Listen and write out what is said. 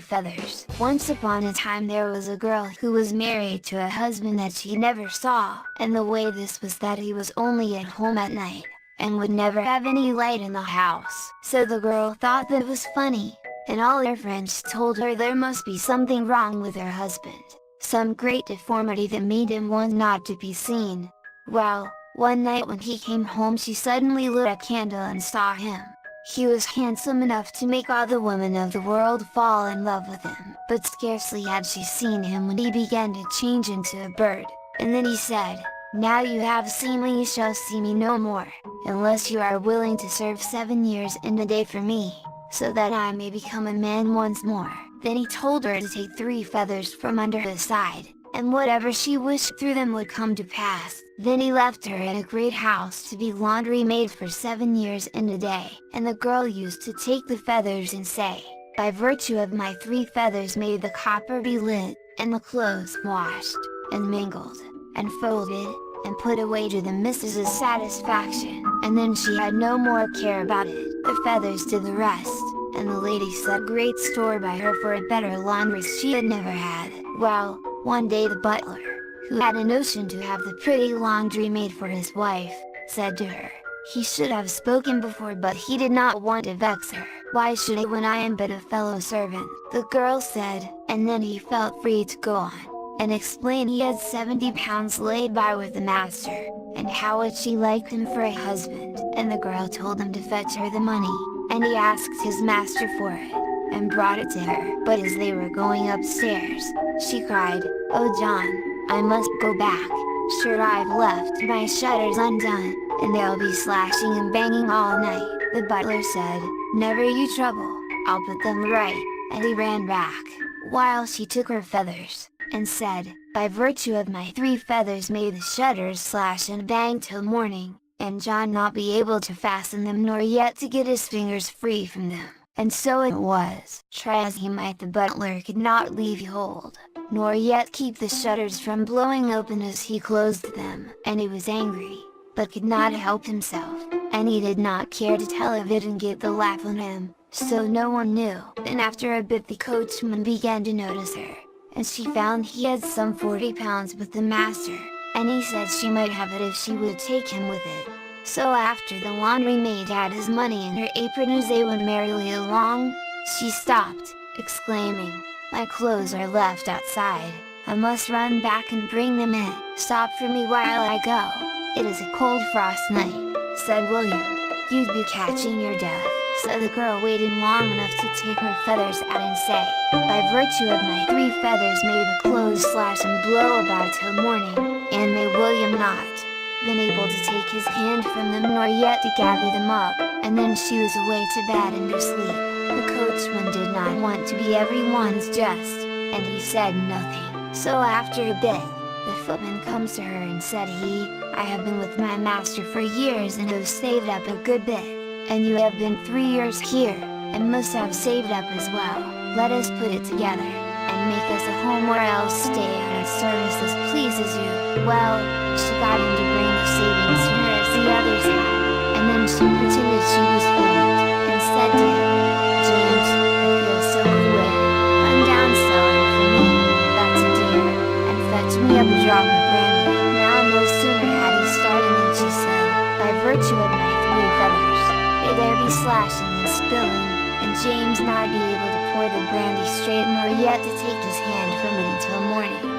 feathers. Once upon a time there was a girl who was married to a husband that she never saw, and the way this was that he was only at home at night, and would never have any light in the house. So the girl thought that was funny, and all her friends told her there must be something wrong with her husband, some great deformity that made him want not to be seen. Well, one night when he came home she suddenly lit a candle and saw him. He was handsome enough to make all the women of the world fall in love with him, but scarcely had she seen him when he began to change into a bird, and then he said, "Now you have seen me, you shall see me no more, unless you are willing to serve 7 years and a day for me, so that I may become a man once more." Then he told her to take 3 feathers from under his side, and whatever she wished through them would come to pass. Then he left her in a great house to be laundry maid for 7 years and a day. And the girl used to take the feathers and say, "By virtue of my 3 feathers may the copper be lit, and the clothes washed, and mingled, and folded, and put away to the missus's satisfaction." And then she had no more care about it, the feathers did the rest, and the lady set great store by her for a better laundress she had never had. Well, one day the butler, who had a notion to have the pretty laundry made for his wife, said to her, he should have spoken before, but he did not want to vex her. "Why should I when I am but a fellow servant?" the girl said, and then he felt free to go on, and explain he had 70 pounds laid by with the master, and how would she like him for a husband. And the girl told him to fetch her the money, and he asked his master for it, and brought it to her. But as they were going upstairs, she cried, "Oh John, I must go back, sure I've left my shutters undone, and they'll be slashing and banging all night." The butler said, "Never you trouble, I'll put them right," and he ran back, while she took her feathers, and said, "By virtue of my 3 feathers may the shutters slash and bang till morning, and John not be able to fasten them nor yet to get his fingers free from them." And so it was. Try as he might, the butler could not leave hold, nor yet keep the shutters from blowing open as he closed them. And he was angry, but could not help himself, and he did not care to tell of it and get the laugh on him, so no one knew. Then after a bit the coachman began to notice her, and she found he had some 40 pounds with the master, and he said she might have it if she would take him with it. So after the laundry maid had his money in her apron as they went merrily along, she stopped, exclaiming, "My clothes are left outside, I must run back and bring them in. Stop for me while I go, it is a cold frost night," said William, "you'd be catching your death." So the girl waited long enough to take her feathers out and say, "By virtue of my 3 feathers may the clothes slash and blow about till morning, and may William not been able to take his hand from them nor yet to gather them up." And then she was away to bed and to sleep. The coachman did not want to be everyone's jest, and he said nothing. So after a bit, the footman comes to her and said "I have been with my master for years and have saved up a good bit, and you have been 3 years here, and must have saved up as well. Let us put it together, and make us a home where else stay at service as pleases you." Well, she got him to bring the savings to her as the others had, and then she pretended she was faint, and said to him, "James, I feel so queer, run down cellar for me, that's a dear, and fetch me up a drop of brandy." Now no sooner had he started than she said, "By virtue of my 3 feathers, may there be slashing and spilling, and James not be able to pour the brandy straight nor yet to take his hand from it until morning."